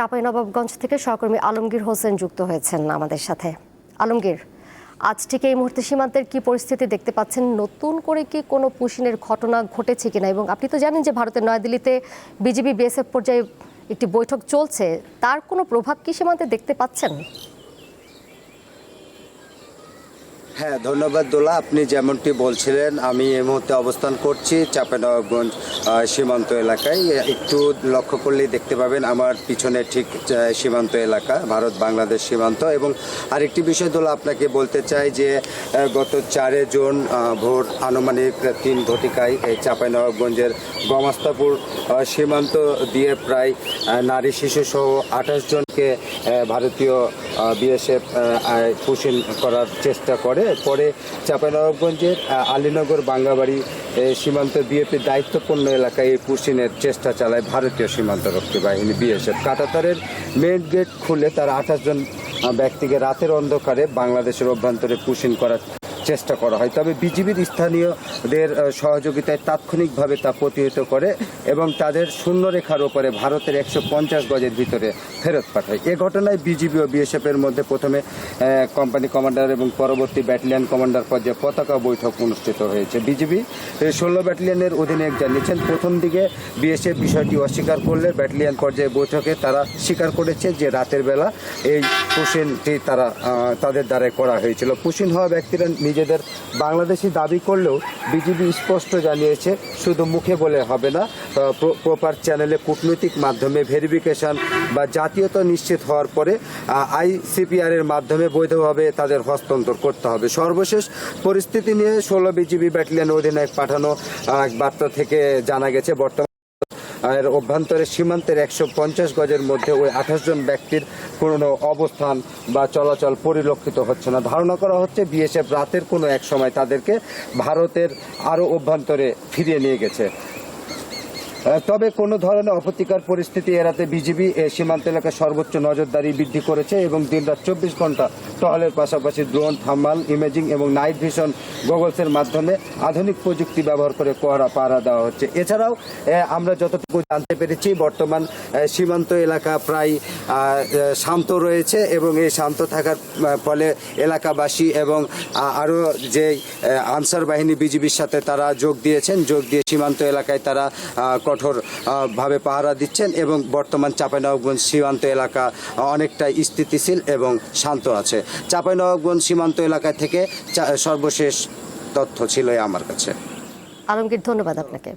চাঁপাইনবাবগঞ্জ থেকে সহকর্মী আলমগীর হোসেন যুক্ত হয়েছেন আমাদের সাথে। আলমগীর, আজ থেকে এই মুহূর্তে সীমান্তের কি পরিস্থিতি দেখতে পাচ্ছেন? নতুন করে কি কোনো পুশিনের ঘটনা ঘটেছে কিনা? এবং আপনি তো জানেন যে ভারতের নয়াদিল্লিতে বিজিবি বিএসএফ পর্যায়ে একটি বৈঠক চলছে, তার কোনো প্রভাব কি সীমান্তে দেখতে পাচ্ছেন? হ্যাঁ, ধন্যবাদ দোলা। আপনি যেমনটি বলছিলেন, আমি এই মুহূর্তে অবস্থান করছি চাঁপাইনবাবগঞ্জ সীমান্ত এলাকায়। একটু লক্ষ্য করলেই দেখতে পাবেন আমার পিছনে ঠিক সীমান্ত এলাকা, ভারত বাংলাদেশ সীমান্ত। এবং আরেকটি বিষয় দোলা আপনাকে বলতে চাই যে গত 4 জুন ভোর আনুমানিক 3 ঘটিকায় এই চাঁপাইনবাবগঞ্জের গমাস্তাপুর সীমান্ত দিয়ে প্রায় নারী শিশু সহ 28 জনকে ভারতীয় বিএসএফ পুশিন করার চেষ্টা করে। পরে চাঁপাইনবাবগঞ্জের আলীনগর বাঙ্গাবাড়ি সীমান্ত বিএপির দায়িত্বপূর্ণ এলাকায় এই পুশিনের চেষ্টা চালায় ভারতীয় সীমান্তরক্ষী বাহিনী বিএসএফ। কাঁটাতারের মেন গেট খুলে তারা 28 জন ব্যক্তিকে রাতের অন্ধকারে বাংলাদেশের অভ্যন্তরে পুশিন করার চেষ্টা করা হয়। তবে বিজিবির স্থানীয়দের সহযোগিতায় তাৎক্ষণিকভাবে তা প্রতিহত করে এবং তাদের শূন্যরেখার ওপরে ভারতের 150 গজের ভিতরে ফেরত পাঠায়। এ ঘটনায় বিজিবি ও বিএসএফের মধ্যে প্রথমে কোম্পানি কমান্ডার এবং পরবর্তী ব্যাটালিয়ন কমান্ডার পর্যায়ে পতাকা বৈঠক অনুষ্ঠিত হয়েছে। বিজিবি 16 ব্যাটালিয়নের অধীনে জানিয়েছেন, প্রথম দিকে বিএসএফ বিষয়টি অস্বীকার করলে ব্যাটালিয়ন পর্যায়ে বৈঠকে তারা স্বীকার করেছে যে রাতের বেলা এই পুশিনটি তাদের দ্বারাই করা হয়েছিল। পুশিন হওয়া ব্যক্তিরা নিজেদের বাংলাদেশি দাবি করলেও বিজিবি স্পষ্ট জানিয়েছে শুধু মুখে বলে হবে না, প্রপার চ্যানেলে কূটনৈতিক মাধ্যমে ভেরিফিকেশন বা জাতীয়তা নিশ্চিত হওয়ার পরে আইসিপিআর এর মাধ্যমে বৈধভাবে তাদের হস্তান্তর করতে হবে। সর্বশেষ পরিস্থিতি নিয়ে 16 বিজিবি ব্যাটালিয়ন অধিনায়ক পাঠানো এক বার্তা থেকে জানা গেছে, বর্তমানে এর অভ্যন্তরে সীমান্তের 150 গজের মধ্যে ওই 28 জন ব্যক্তির কোনো অবস্থান বা চলাচল পরিলক্ষিত হচ্ছে না। ধারণা করা হচ্ছে বিএসএফ রাতের কোনো এক সময় তাদেরকে ভারতের আরও অভ্যন্তরে ফিরিয়ে নিয়ে গেছে। তবে কোনো ধরনের অপ্রীতিকর পরিস্থিতি এড়াতে বিজিবি সীমান্ত এলাকায় সর্বোচ্চ নজরদারি বৃদ্ধি করেছে এবং দিনরাত 24 ঘন্টা টহলের পাশাপাশি ড্রোন, থার্মাল ইমেজিং এবং নাইট ভিশন গগলসের মাধ্যমে আধুনিক প্রযুক্তি ব্যবহার করে পাহারা দেওয়া হচ্ছে। এছাড়াও আমরা যতটুকু জানতে পেরেছি, বর্তমান সীমান্ত এলাকা প্রায় শান্ত রয়েছে এবং এই শান্ত থাকার ফলে এলাকাবাসী এবং আরও যে আনসার বাহিনী বিজিবির সাথে তারা যোগ দিয়েছেন, যোগ দিয়ে সীমান্ত এলাকায় তারা কঠোরভাবে পাহারা দিচ্ছেন এবং বর্তমান চাঁপাইনবাবগঞ্জ সীমান্ত এলাকা অনেকটা স্থিতিশীল এবং শান্ত আছে। চাঁপাইনবাবগঞ্জ সীমান্ত এলাকা থেকে সর্বশেষ তথ্য ছিল আমার কাছে। আলমগীর, ধন্যবাদ আপনাকে।